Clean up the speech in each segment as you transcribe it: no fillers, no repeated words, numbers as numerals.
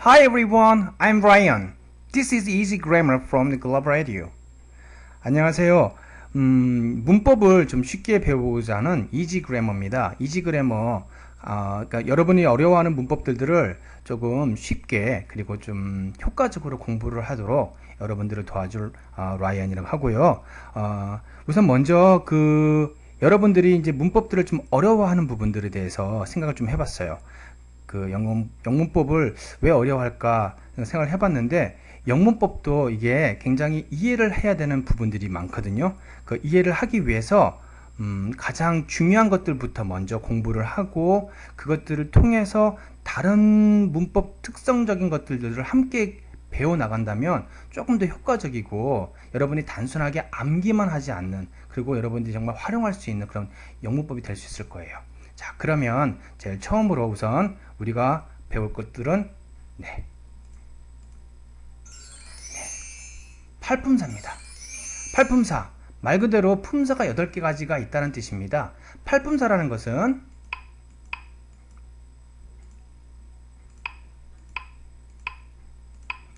Hi everyone, I'm Ryan. This is Easy Grammar from the Global Radio. 안녕하세요. 문법을 좀 쉽게 배우고자 하는 이지 그래머입니다. 이지 그래머, 그러니까 여러분이 어려워하는 문법들을 조금 쉽게 그리고 좀 효과적으로 공부를 하도록 여러분들을 도와줄 라이언이라고 하고요. 우선 먼저 여러분들이 이제 문법들을 좀 어려워하는 부분들에 대해서 생각을 좀 해봤어요. 영문법을 왜 어려워할까 생각을 해봤는데, 영문법도 이게 굉장히 이해를 해야 되는 부분들이 많거든요. 그 이해를 하기 위해서 가장 중요한 것들부터 먼저 공부를 하고, 그것들을 통해서 다른 문법 특성적인 것들을 함께 배워 나간다면 조금 더 효과적이고, 여러분이 단순하게 암기만 하지 않는, 그리고 여러분들이 정말 활용할 수 있는 그런 영문법이 될 수 있을 거예요. 자, 그러면 제일 처음으로 우선 우리가 배울 것들은 팔품사입니다. 팔품사, 말 그대로 품사가 8가지가 있다는 뜻입니다. 팔품사라는 것은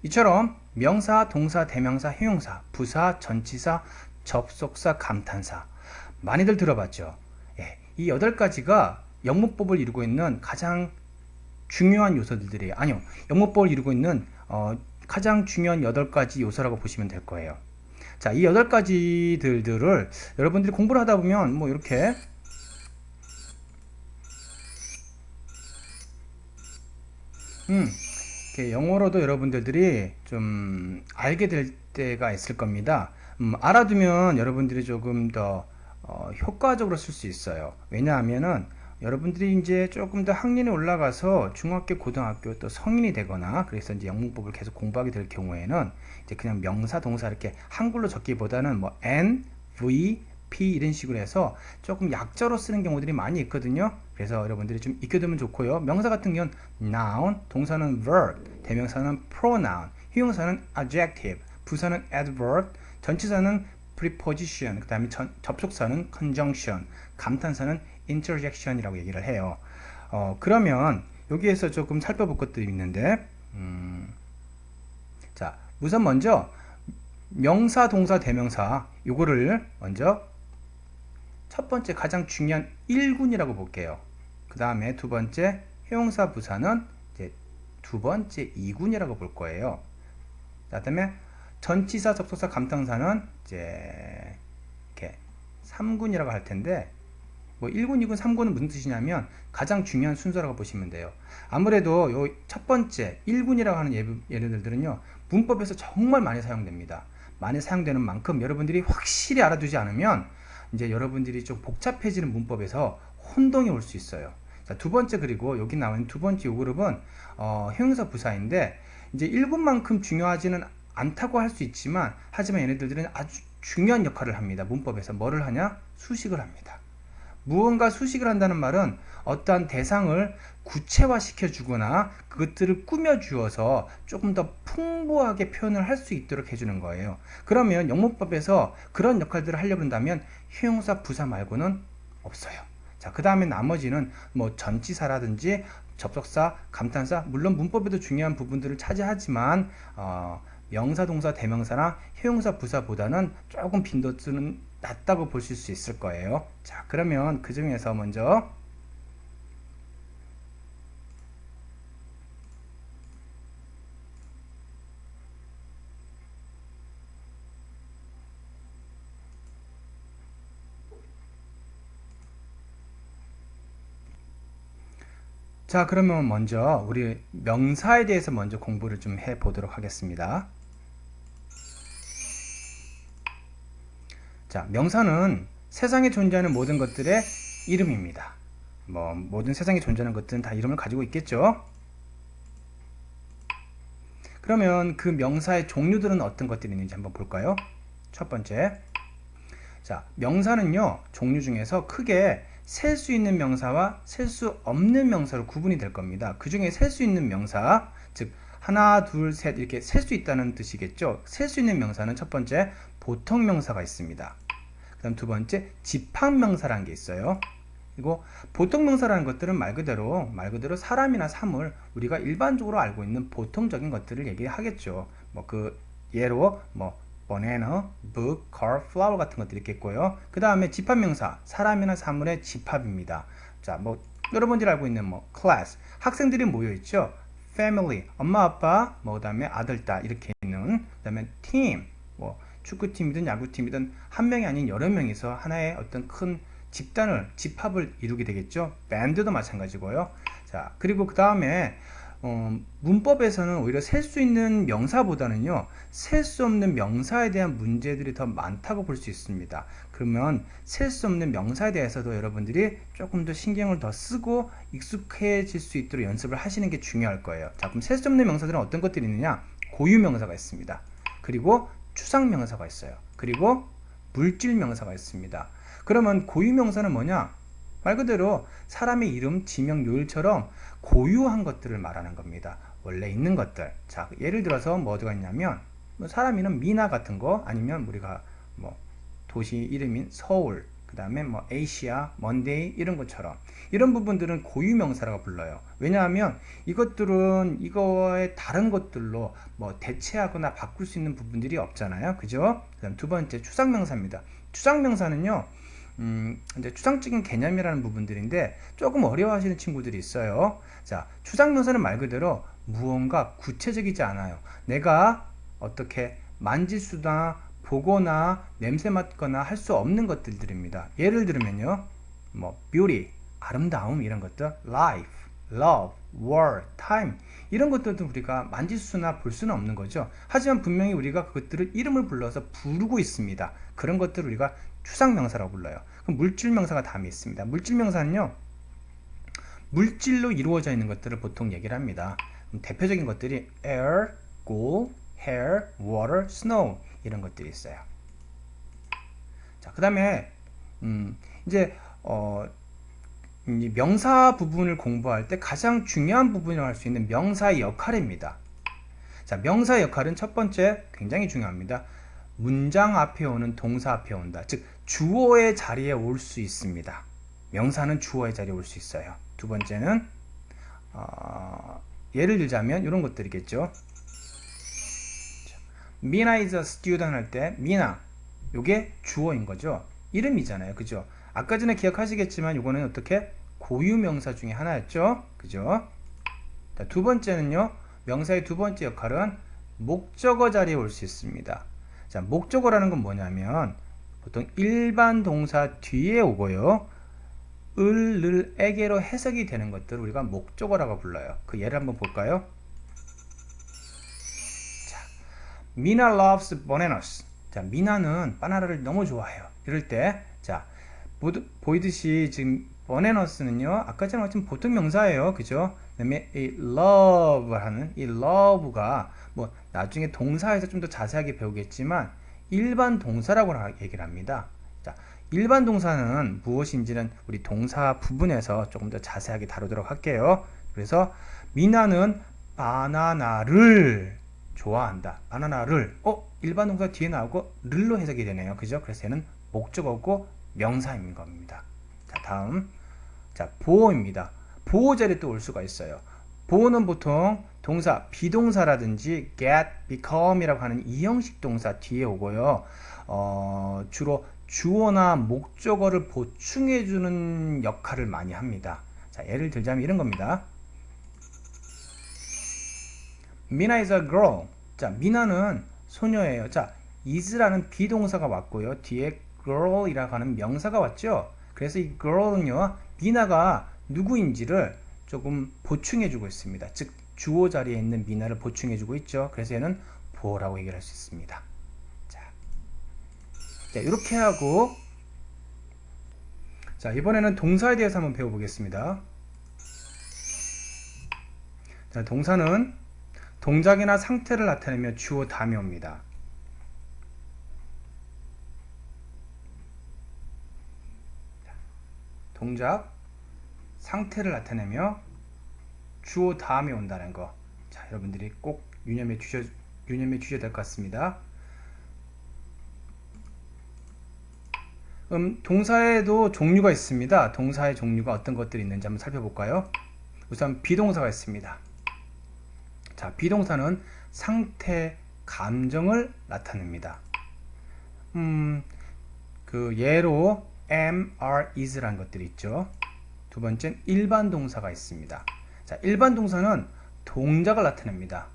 이처럼 명사, 동사, 대명사, 형용사, 부사, 전치사, 접속사, 감탄사, 많이들 들어봤죠? 이 8가지가 영문법을 이루고 있는 가장 중요한 요소들이에요. 아니요, 영문법을 이루고 있는 가장 중요한 8가지 요소라고 보시면 될 거예요. 자, 이 8가지들을 여러분들이 공부를 하다 보면 뭐 이렇게 영어로도 여러분들이 좀 알게 될 때가 있을 겁니다. 알아두면 여러분들이 조금 더 효과적으로 쓸 수 있어요. 왜냐하면은 여러분들이 이제 조금 더 학년이 올라가서 중학교, 고등학교 또 성인이 되거나 그래서 이제 영문법을 계속 공부하게 될 경우에는 이제 그냥 명사, 동사 이렇게 한글로 적기보다는 뭐 N, V, P 이런 식으로 해서 조금 약자로 쓰는 경우들이 많이 있거든요. 그래서 여러분들이 좀 익혀두면 좋고요. 명사 같은 경우는 noun, 동사는 verb, 대명사는 pronoun, 형용사는 adjective, 부사는 adverb, 전치사는 preposition, 그 다음에 접속사는 conjunction, 감탄사는 interjection이라고 얘기를 해요. 그러면 여기에서 조금 살펴볼 것들이 있는데, 자, 우선 먼저 명사, 동사, 대명사 요거를 먼저 첫 번째 가장 중요한 1군이라고 볼게요. 그 다음에 두 번째 형용사, 부사는 이제 두 번째 2군이라고 볼 거예요. 그 다음에 전치사, 접속사, 감탄사는 이제 이렇게 3군이라고 할 텐데, 뭐 1군, 2군, 3군은 무슨 뜻이냐면 가장 중요한 순서라고 보시면 돼요. 아무래도 요 첫 번째 1군이라고 하는 예를 들은요, 문법에서 정말 많이 사용됩니다. 많이 사용되는 만큼 여러분들이 확실히 알아두지 않으면 이제 여러분들이 좀 복잡해지는 문법에서 혼동이 올 수 있어요. 자, 두 번째, 그리고 여기 나와 있는 두 번째 요 그룹은 형용사, 부사인데, 이제 1군만큼 중요하지는 않다고 할 수 있지만, 하지만 얘네들은 아주 중요한 역할을 합니다. 문법에서 뭐를 하냐? 수식을 합니다. 무언가 수식을 한다는 말은 어떠한 대상을 구체화시켜 주거나 그것들을 꾸며 주어서 조금 더 풍부하게 표현을 할 수 있도록 해주는 거예요. 그러면 영문법에서 그런 역할들을 하려고 한다면 형용사, 부사 말고는 없어요. 자, 그 다음에 나머지는 뭐 전치사라든지 접속사, 감탄사, 물론 문법에도 중요한 부분들을 차지하지만 명사, 동사, 대명사나 형용사, 부사보다는 조금 빈도수는 낮다고 보실 수 있을 거예요. 자, 그러면 그 중에서 먼저 자, 그러면 먼저 우리 명사에 대해서 먼저 공부를 좀 해 보도록 하겠습니다. 자, 명사는 세상에 존재하는 모든 것들의 이름입니다. 뭐 모든 세상에 존재하는 것들은 다 이름을 가지고 있겠죠. 그러면 그 명사의 종류들은 어떤 것들이 있는지 한번 볼까요? 첫 번째, 자, 명사는요, 종류 중에서 크게 셀 수 있는 명사와 셀 수 없는 명사로 구분이 될 겁니다. 그 중에 셀 수 있는 명사, 즉 하나, 둘, 셋 이렇게 셀 수 있다는 뜻이겠죠. 셀 수 있는 명사는 첫 번째 보통 명사가 있습니다. 그 다음 두 번째 집합명사라는 게 있어요. 그리고 보통명사라는 것들은 말 그대로 사람이나 사물, 우리가 일반적으로 알고 있는 보통적인 것들을 얘기하겠죠. 뭐 그 예로 뭐 banana, book, car, flower 같은 것들이 있겠고요. 그 다음에 집합명사, 사람이나 사물의 집합입니다. 자, 뭐 여러분들이 알고 있는 뭐 class, 학생들이 모여 있죠. family, 엄마 아빠, 뭐 그다음에 아들 딸 이렇게 있는, 그다음에 team, 뭐 축구팀이든 야구팀이든 한 명이 아닌 여러 명이서 하나의 어떤 큰 집합을 이루게 되겠죠. 밴드도 마찬가지고요. 자, 그리고 그 다음에 문법에서는 오히려 셀 수 있는 명사보다는요, 셀 수 없는 명사에 대한 문제들이 더 많다고 볼 수 있습니다. 그러면 셀 수 없는 명사에 대해서도 여러분들이 조금 더 신경을 더 쓰고 익숙해질 수 있도록 연습을 하시는 게 중요할 거예요. 자, 그럼 셀 수 없는 명사들은 어떤 것들이 있느냐? 고유명사가 있습니다. 그리고 추상명사가 있어요. 그리고 물질명사가 있습니다. 그러면 고유명사는 뭐냐? 말 그대로 사람의 이름, 지명, 요일처럼 고유한 것들을 말하는 겁니다. 원래 있는 것들. 자, 예를 들어서 뭐 어디가 있냐면 사람 이름 미나 같은 거, 아니면 우리가 뭐 도시 이름인 서울, 그 다음에 뭐 에이시아, 먼데이 이런 것처럼 이런 부분들은 고유명사라고 불러요. 왜냐하면 이것들은 이거의 다른 것들로 뭐 대체하거나 바꿀 수 있는 부분들이 없잖아요. 그죠? 그 다음 두 번째 추상명사입니다. 추상명사는요, 이제 추상적인 개념이라는 부분들인데 조금 어려워하시는 친구들이 있어요. 자, 추상명사는 말 그대로 무언가 구체적이지 않아요. 내가 어떻게 만질 수나 보거나 냄새 맡거나 할 수 없는 것들입니다. 예를 들면요, 뭐 beauty, 아름다움 이런 것들, life, love, war, time 이런 것들도 우리가 만질 수나 볼 수는 없는 거죠. 하지만 분명히 우리가 그것들을 이름을 불러서 부르고 있습니다. 그런 것들을 우리가 추상명사라고 불러요. 그럼 물질명사가 다음에 있습니다. 물질명사는요, 물질로 이루어져 있는 것들을 보통 얘기를 합니다. 대표적인 것들이 air, gold, hair, water, snow 이런 것들이 있어요. 자, 그 다음에 이제 명사 부분을 공부할 때 가장 중요한 부분이라고 할 수 있는 명사의 역할입니다. 자, 명사의 역할은 첫 번째 굉장히 중요합니다. 문장 앞에 오는 동사 앞에 온다. 즉 주어의 자리에 올 수 있습니다. 명사는 주어의 자리에 올 수 있어요. 두 번째는 예를 들자면 이런 것들이겠죠. 미나 is a student 할 때 미나, 요게 주어인 거죠. 이름이잖아요. 그죠? 아까 전에 기억하시겠지만 요거는 어떻게 고유명사 중에 하나였죠. 그죠? 자, 두 번째는요, 명사의 두 번째 역할은 목적어 자리에 올 수 있습니다. 자, 목적어라는 건 뭐냐면 보통 일반 동사 뒤에 오고요, 을, 를, 에게로 해석이 되는 것들을 우리가 목적어라고 불러요. 그 예를 한번 볼까요? 자, 미나 loves bananas. 자, 미나는 바나나를 너무 좋아해요. 이럴 때, 자, 보이듯이 지금 bananas는요, 아까처럼 마침 보통 명사예요. 그죠? 그 다음에 이 love 하는 이 love가 뭐 나중에 동사에서 좀 더 자세하게 배우겠지만 일반 동사라고 얘기를 합니다. 자, 일반 동사는 무엇인지는 우리 동사 부분에서 조금 더 자세하게 다루도록 할게요. 그래서 미나는 바나나를 좋아한다. 바나나를 일반 동사 뒤에 나오고 를로 해석이 되네요. 그죠? 그래서 얘는 목적어고 명사인 겁니다. 자, 다음, 자, 보호입니다. 보호 자리에 또 올 수가 있어요. 보호는 보통 동사, 비동사라든지 get, become이라고 하는 이형식 동사 뒤에 오고요. 주로 주어나 목적어를 보충해주는 역할을 많이 합니다. 자, 예를 들자면 이런 겁니다. 미나 is a girl. 자, 미나는 소녀예요. 자, is라는 비동사가 왔고요. 뒤에 girl이라고 하는 명사가 왔죠. 그래서 이 girl은요, 미나가 누구인지를 조금 보충해주고 있습니다. 즉, 주어 자리에 있는 미나를 보충해주고 있죠. 그래서 얘는 보호라고 얘기를 할 수 있습니다. 자, 이렇게 하고, 자, 이번에는 동사에 대해서 한번 배워보겠습니다. 자, 동사는 동작이나 상태를 나타내며 주어 다음에 옵니다. 동작, 상태를 나타내며 주어 다음에 온다는 거. 자, 여러분들이 꼭 유념해 주셔야 될 것 같습니다. 동사에도 종류가 있습니다. 동사의 종류가 어떤 것들이 있는지 한번 살펴볼까요? 우선 비동사가 있습니다. 자, 비동사는 상태, 감정을 나타냅니다. 그 예로 am, are, is라는 것들이 있죠. 두 번째는 일반 동사가 있습니다. 자, 일반 동사는 동작을 나타냅니다.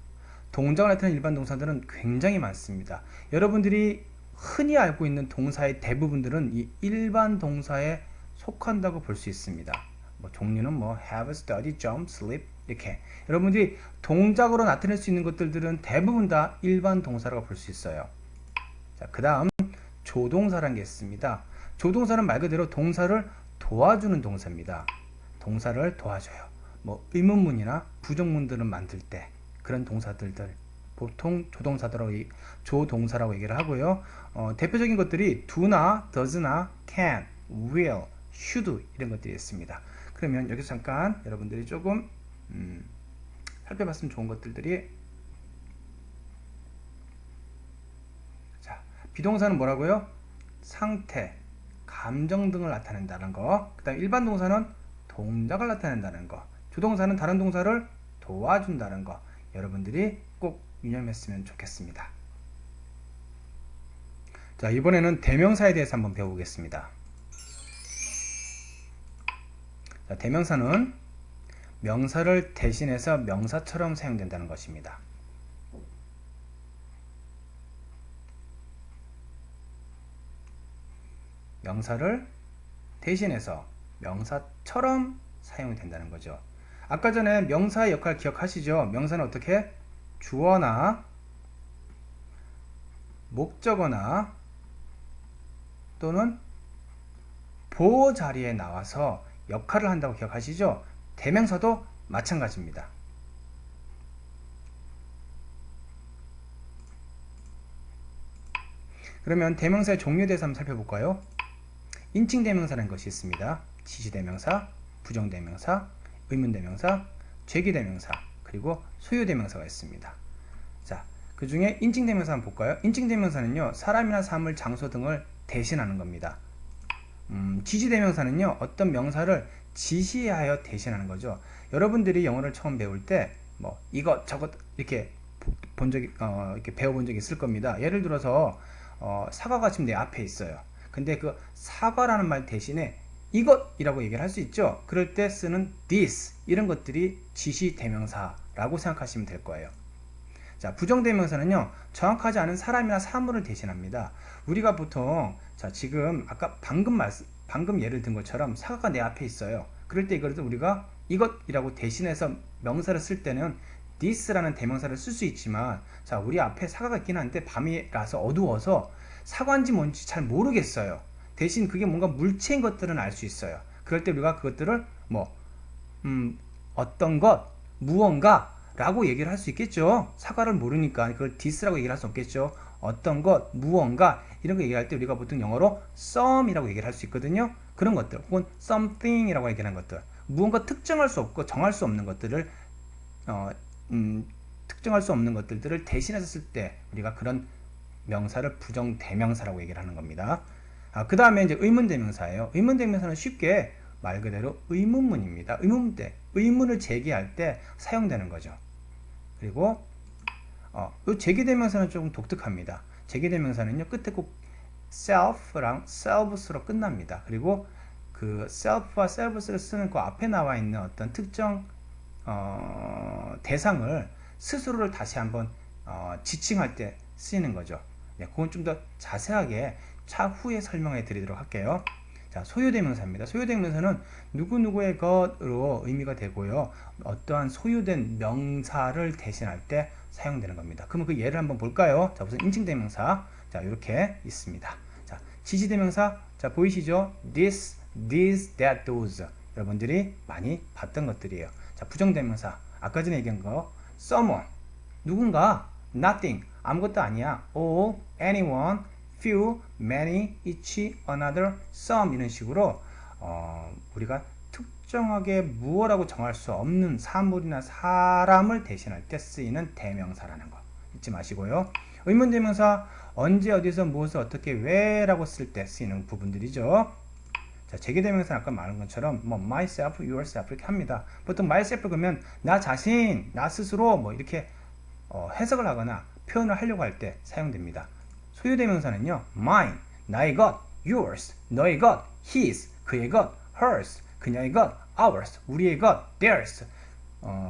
동작을 나타내는 일반 동사들은 굉장히 많습니다. 여러분들이 흔히 알고 있는 동사의 대부분들은 이 일반 동사에 속한다고 볼 수 있습니다. 뭐 종류는 뭐 have, study, jump, sleep 이렇게 여러분들이 동작으로 나타낼 수 있는 것들은 대부분 다 일반 동사라고 볼 수 있어요. 자, 그 다음 조동사라는 게 있습니다. 조동사는 말 그대로 동사를 도와주는 동사입니다. 동사를 도와줘요. 뭐 의문문이나 부정문들을 만들 때 그런 동사들 보통 조동사라고 얘기를 하고요. 대표적인 것들이 do나, does나, can, will, should 이런 것들이 있습니다. 그러면 여기서 잠깐 여러분들이 조금 살펴봤으면 좋은 것들이 자, 비동사는 뭐라고요? 상태, 감정 등을 나타낸다는 거. 그 다음 일반 동사는 동작을 나타낸다는 거. 조동사는 다른 동사를 도와준다는 거. 여러분들이 꼭 유념했으면 좋겠습니다. 자, 이번에는 대명사에 대해서 한번 배워보겠습니다. 자, 대명사는 명사를 대신해서 명사처럼 사용된다는 것입니다. 명사를 대신해서 명사처럼 사용이 된다는 거죠. 아까 전에 명사의 역할 기억하시죠? 명사는 어떻게? 주어나 목적어나 또는 보호 자리에 나와서 역할을 한다고 기억하시죠? 대명사도 마찬가지입니다. 그러면 대명사의 종류에 대해서 한번 살펴볼까요? 인칭대명사라는 것이 있습니다. 지시대명사, 부정대명사, 의문대명사, 죄기대명사, 그리고 소유대명사가 있습니다. 자, 그 중에 인칭대명사 한번 볼까요? 인칭대명사는요, 사람이나 사물, 장소 등을 대신하는 겁니다. 지시대명사는요, 어떤 명사를 지시하여 대신하는 거죠. 여러분들이 영어를 처음 배울 때, 뭐, 이것, 저것, 이렇게 이렇게 배워본 적이 있을 겁니다. 예를 들어서, 사과가 지금 내 앞에 있어요. 근데 그 사과라는 말 대신에 이것이라고 얘기를 할 수 있죠. 그럴 때 쓰는 this 이런 것들이 지시대명사라고 생각하시면 될 거예요. 자, 부정대명사는요, 정확하지 않은 사람이나 사물을 대신합니다. 우리가 보통 자, 지금 아까 방금 예를 든 것처럼 사과가 내 앞에 있어요. 그럴 때 이걸 우리가 이것이라고 대신해서 명사를 쓸 때는 this라는 대명사를 쓸 수 있지만, 자, 우리 앞에 사과가 있긴 한데 밤이라서 어두워서 사과인지 뭔지 잘 모르겠어요. 대신 그게 뭔가 물체인 것들은 알 수 있어요. 그럴 때 우리가 그것들을 뭐 어떤 것, 무언가 라고 얘기를 할 수 있겠죠. 사과를 모르니까 그걸 this라고 얘기를 할 수 없겠죠. 어떤 것, 무언가 이런 거 얘기할 때 우리가 보통 영어로 some이라고 얘기를 할 수 있거든요. 그런 것들 혹은 something이라고 얘기하는 것들, 무언가 특정할 수 없고 정할 수 없는 것들을 특정할 수 없는 것들을 대신해서 쓸 때 우리가 그런 명사를 부정대명사라고 얘기를 하는 겁니다. 그 다음에 이제 의문대명사예요. 의문대명사는 쉽게 말 그대로 의문문입니다. 의문문 때, 의문을 제기할 때 사용되는 거죠. 그리고 이 제기대명사는 조금 독특합니다. 제기대명사는요, 끝에 꼭 self랑 selves로 끝납니다. 그리고 그 self와 selves를 쓰는 그 앞에 나와 있는 어떤 특정 대상을 스스로를 다시 한번 지칭할 때 쓰이는 거죠. 네, 그건 좀 더 자세하게 차후에 설명해 드리도록 할게요. 자, 소유대명사입니다. 소유대명사는 누구누구의 것으로 의미가 되고요, 어떠한 소유된 명사를 대신할 때 사용되는 겁니다. 그러면 그 예를 한번 볼까요? 자, 우선 인칭대명사, 자, 이렇게 있습니다. 자, 지시대명사, 자, 보이시죠? this, that, those. 여러분들이 많이 봤던 것들이에요. 자, 부정대명사, 아까 전에 얘기한 거, someone, 누군가, nothing, 아무것도 아니야, all, anyone, few, many, each, another, some 이런 식으로 우리가 특정하게 무엇라고 정할 수 없는 사물이나 사람을 대신할 때 쓰이는 대명사라는 거. 잊지 마시고요. 의문대명사 언제 어디서 무엇을 어떻게 왜라고 쓸 때 쓰이는 부분들이죠. 자, 제기대명사는 아까 말한 것처럼 뭐 myself, yourself 이렇게 합니다. 보통 myself 그러면 나 자신, 나 스스로 뭐 이렇게 해석을 하거나 표현을 하려고 할 때 사용됩니다. 소유대명사는요, mine, 나의 것, yours, 너의 것, his, 그의 것, hers, 그녀의 것, ours, 우리의 것, theirs,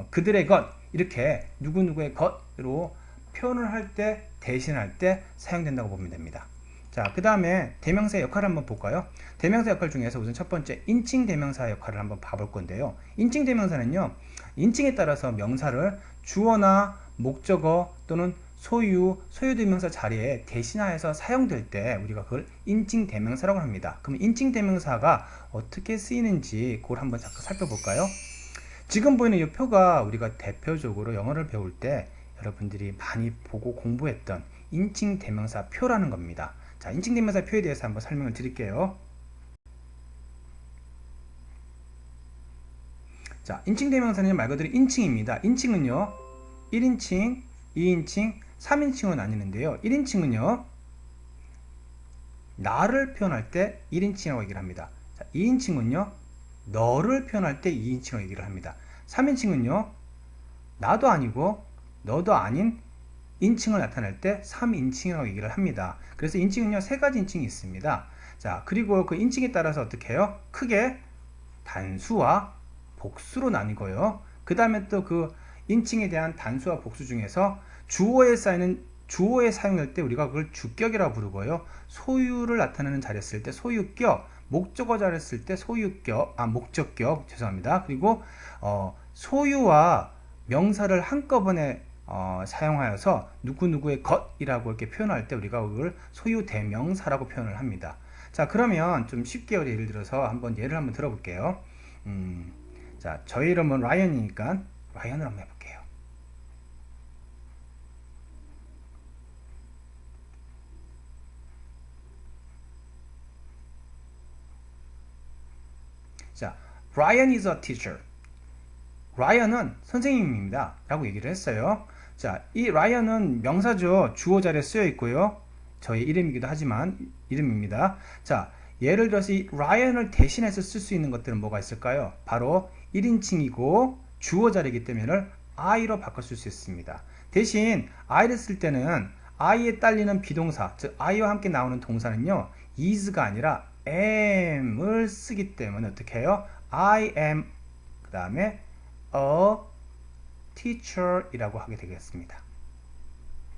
그들의 것, 이렇게 누구누구의 것으로 표현을 할 때, 대신할 때 사용된다고 보면 됩니다. 자, 그 다음에 대명사의 역할을 한번 볼까요? 대명사 역할 중에서 우선 첫 번째 인칭 대명사 역할을 한번 봐볼 건데요. 인칭 대명사는요, 인칭에 따라서 명사를 주어나 목적어 또는 소유대명사 자리에 대신하여서 사용될 때 우리가 그걸 인칭 대명사라고 합니다. 그럼 인칭 대명사가 어떻게 쓰이는지 그걸 한번 잠깐 살펴볼까요? 지금 보이는 이 표가 우리가 대표적으로 영어를 배울 때 여러분들이 많이 보고 공부했던 인칭 대명사 표라는 겁니다. 자, 인칭 대명사 표에 대해서 한번 설명을 드릴게요. 자, 인칭 대명사는 말 그대로 인칭입니다. 인칭은요, 1인칭, 2인칭, 3인칭으로 나뉘는데요. 1인칭은요, 나를 표현할 때 1인칭이라고 얘기를 합니다. 자, 2인칭은요, 너를 표현할 때 2인칭으로 얘기를 합니다. 3인칭은요, 나도 아니고 너도 아닌 인칭을 나타낼 때 3인칭이라고 얘기를 합니다. 그래서 인칭은요, 세 가지 인칭이 있습니다. 자, 그리고 그 인칭에 따라서 어떻게 해요? 크게 단수와 복수로 나뉘고요. 그 다음에 또 그 인칭에 대한 단수와 복수 중에서 주어에 사용할 때 우리가 그걸 주격이라고 부르고요. 소유를 나타내는 자리에 쓸 때 소유격, 목적어 자리에 쓸 때 목적격, 죄송합니다. 그리고 소유와 명사를 한꺼번에 사용하여서 누구누구의 것이라고 이렇게 표현할 때 우리가 그걸 소유 대명사라고 표현을 합니다. 자, 그러면 좀 쉽게 예를 들어서 예를 한번 들어볼게요. 자, 저희 이름은 라이언이니까 라이언을 한번 해볼게요. 자, Ryan is a teacher. 라이언은 선생님입니다 라고 얘기를 했어요. 자, 이 라이언은 명사죠. 주어 자리에 쓰여 있고요. 저의 이름이기도 하지만 이름입니다. 자, 예를 들어서 이 라이언을 대신해서 쓸 수 있는 것들은 뭐가 있을까요? 바로 1인칭이고 주어 자리이기 때문에 I로 바꿔 쓸 수 있습니다. 대신 I를 쓸 때는 I에 딸리는 비동사, 즉 I와 함께 나오는 동사는요, is가 아니라 am을 쓰기 때문에 어떻게 해요? I am 그 다음에 a teacher 이라고 하게 되겠습니다.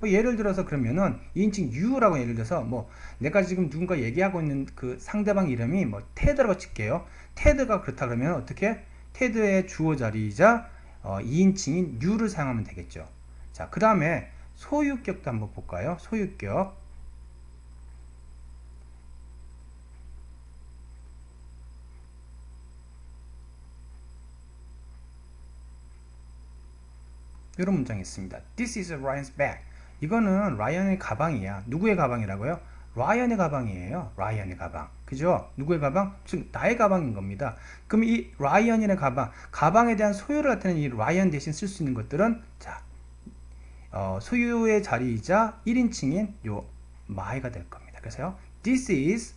예를 들어서 그러면은 2인칭 you라고 예를 들어서 내가 지금 누군가 얘기하고 있는 그 상대방 이름이 테드라고 칠게요. 테드가 그렇다 그러면 어떻게? 테드의 주어 자리이자 2인칭인 you를 사용하면 되겠죠. 자, 그 다음에 소유격도 한번 볼까요? 소유격. 이런 문장이 있습니다. This is Ryan's bag. 이거는 라이언의 가방이야. 누구의 가방이라고요? 라이언의 가방이에요. 라이언의 가방. 그죠? 누구의 가방? 즉 나의 가방인 겁니다. 그럼 이 라이언의 가방에 대한 소유를 나타내는 이 라이언 대신 쓸 수 있는 것들은 자, 소유의 자리이자 1인칭인 요 my가 될 겁니다. 그래서요, This is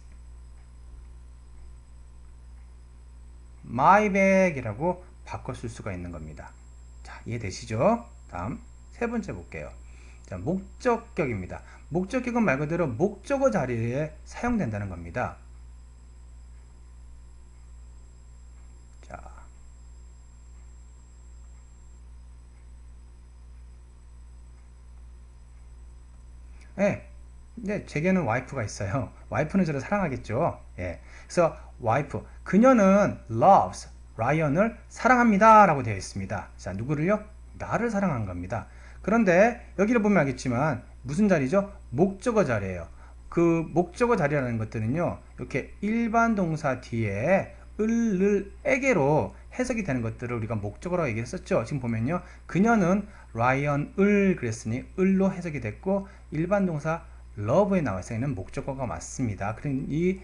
my bag이라고 바꿔 쓸 수가 있는 겁니다. 자, 이해되시죠? 다음 세 번째 볼게요. 자, 목적격입니다. 목적격은 말 그대로 목적어 자리에 사용된다는 겁니다. 자, 네, 제게는 와이프가 있어요. 와이프는 저를 사랑하겠죠. 예. 그래서 와이프, 그녀는 loves 라이언을 사랑합니다 라고 되어 있습니다. 자, 누구를요? 나를 사랑한 겁니다. 그런데 여기를 보면 알겠지만 무슨 자리죠? 목적어 자리예요. 그 목적어 자리라는 것들은요, 이렇게 일반 동사 뒤에 을, 에게로 해석이 되는 것들을 우리가 목적어라고 얘기했었죠. 지금 보면요, 그녀는 라이언을 그랬으니 을로 해석이 됐고 일반 동사 love에 나와 있는 목적어가 맞습니다. 그럼 이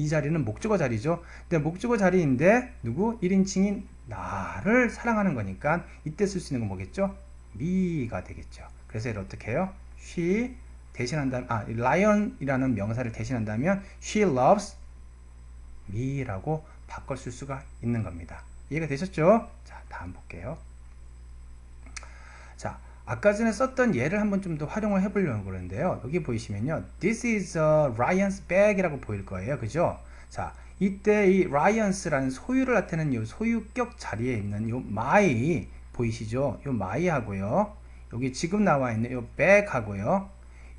자리는 목적어 자리죠. 근데 목적어 자리인데 누구? 1인칭인 나를 사랑하는 거니까 이때 쓸 수 있는 건 뭐겠죠? me가 되겠죠. 그래서 이를 어떻게 해요? she 대신한다면, lion이라는 명사를 대신한다면 she loves me라고 바꿔 쓸 수가 있는 겁니다. 이해가 되셨죠? 자, 다음 볼게요. 자, 아까 전에 썼던 예를 한번 좀 더 활용을 해보려고 그러는데요. 여기 보이시면요. This is a Ryan's bag 이라고 보일 거예요. 그죠? 자, 이때 이 Ryan's라는 소유를 나타내는 이 소유격 자리에 있는 이 my 보이시죠? 이 my 하고요. 여기 지금 나와 있는 이 bag 하고요.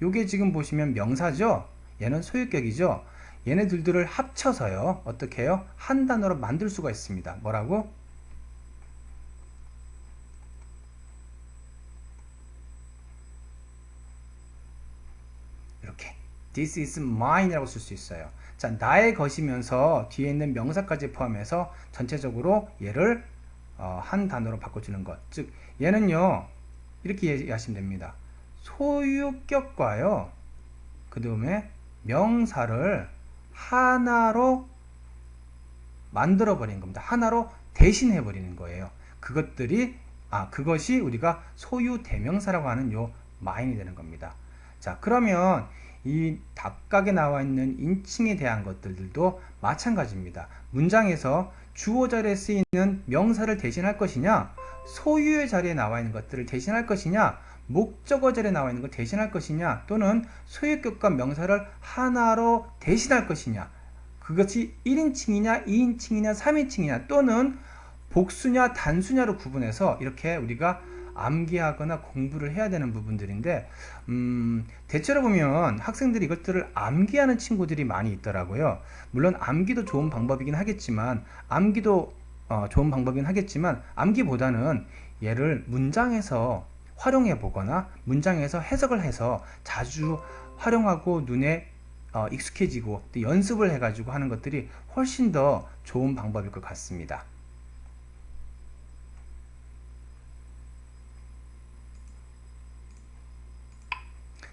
요게 지금 보시면 명사죠? 얘는 소유격이죠? 얘네들을 합쳐서요. 어떻게 해요? 한 단어로 만들 수가 있습니다. 뭐라고? 이렇게 This is mine 이라고 쓸 수 있어요. 자, 나의 것이면서 뒤에 있는 명사까지 포함해서 전체적으로 얘를 한 단어로 바꿔주는 것. 즉 얘는요. 이렇게 이해하시면 됩니다. 소유격과요. 그 다음에 명사를 하나로 만들어 버리는 겁니다. 하나로 대신해 버리는 거예요. 그것이 우리가 소유 대명사라고 하는 요 mine이 되는 겁니다. 자, 그러면 이 각각에 나와 있는 인칭에 대한 것들도 마찬가지입니다. 문장에서 주어 자리에 쓰이는 명사를 대신할 것이냐, 소유의 자리에 나와 있는 것들을 대신할 것이냐, 목적어 자리에 나와 있는 걸 대신할 것이냐, 또는 소유격과 명사를 하나로 대신할 것이냐, 그것이 1인칭이냐 2인칭이냐 3인칭이냐 또는 복수냐 단수냐로 구분해서 이렇게 우리가 암기하거나 공부를 해야 되는 부분들인데 대체로 보면 학생들이 이것들을 암기하는 친구들이 많이 있더라고요. 물론 암기도 좋은 방법이긴 하겠지만 암기보다는 얘를 문장에서 활용해 보거나 문장에서 해석을 해서 자주 활용하고 눈에 익숙해지고 또 연습을 해가지고 하는 것들이 훨씬 더 좋은 방법일 것 같습니다.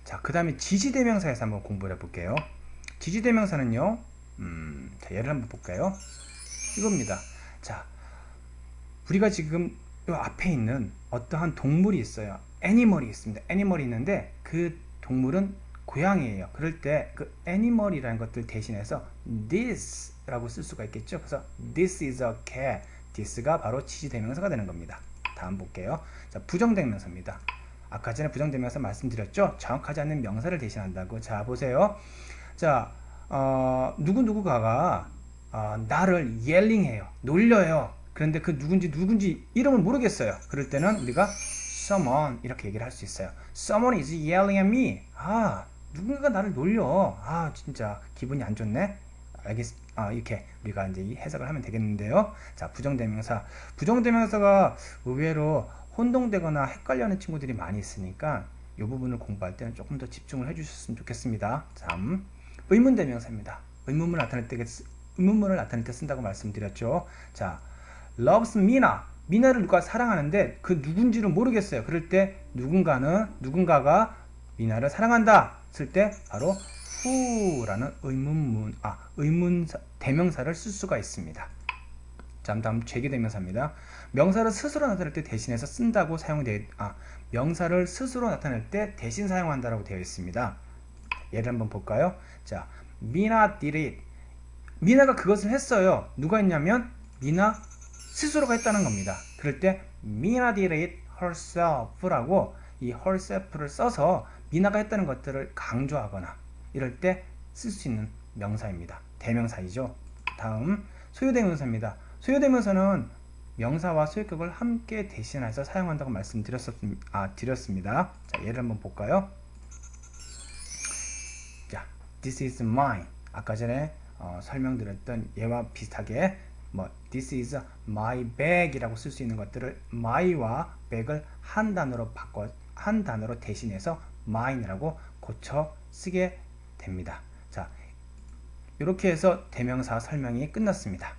자, 그 다음에 지시대명사에서 한번 공부를 해볼게요. 지시대명사는요, 자, 예를 한번 볼까요? 이겁니다. 자, 우리가 지금 이 앞에 있는 어떠한 동물이 있어요. 애니멀이 있습니다. 애니멀이 있는데 그 동물은 고양이에요. 그럴 때 그 애니멀이라는 것들 대신해서 this 라고 쓸 수가 있겠죠. 그래서 this is a cat. this가 바로 지시대명사가 되는 겁니다. 다음 볼게요. 자, 부정대명사입니다. 아까 전에 부정대명사 말씀드렸죠. 정확하지 않는 명사를 대신한다고. 자, 보세요. 자, 누구누구가가 나를 yelling해요. 놀려요. 그런데 그 누군지 이름을 모르겠어요. 그럴 때는 우리가 someone 이렇게 얘기를 할 수 있어요. Someone is yelling at me. 누군가가 나를 놀려. 진짜 기분이 안 좋네. 이렇게 우리가 이제 해석을 하면 되겠는데요. 자, 부정대명사가 의외로 혼동되거나 헷갈려하는 친구들이 많이 있으니까 이 부분을 공부할 때는 조금 더 집중을 해주셨으면 좋겠습니다. 다음, 의문대명사입니다. 의문문을 나타낼 때 쓴다고 말씀드렸죠. 자, loves Mina. 미나를 누가 사랑하는데 그 누군지를 모르겠어요. 그럴 때 누군가가 미나를 사랑한다 쓸 때 바로 who라는 대명사를 쓸 수가 있습니다. 자, 다음 죄기대명사입니다. 명사를 스스로 나타낼 때 대신해서 쓴다고 명사를 스스로 나타낼 때 대신 사용한다라고 되어 있습니다. 예를 한번 볼까요? 자, Mina did it. 미나가 그것을 했어요. 누가 했냐면 미나 스스로가 했다는 겁니다. 그럴 때 Mina did it herself라고 이 herself를 써서 미나가 했다는 것들을 강조하거나 이럴 때 쓸 수 있는 명사입니다. 대명사이죠. 다음, 소유대명사입니다. 소유대명사는 명사와 소유격을 함께 대신해서 사용한다고 드렸습니다. 자, 예를 한번 볼까요? 자, this is mine. 아까 전에 설명드렸던 얘와 비슷하게 this is my bag 이라고 쓸 수 있는 것들을 my와 bag을 한 단어로 대신해서 mine이라고 고쳐 쓰게 됩니다. 자, 이렇게 해서 대명사 설명이 끝났습니다.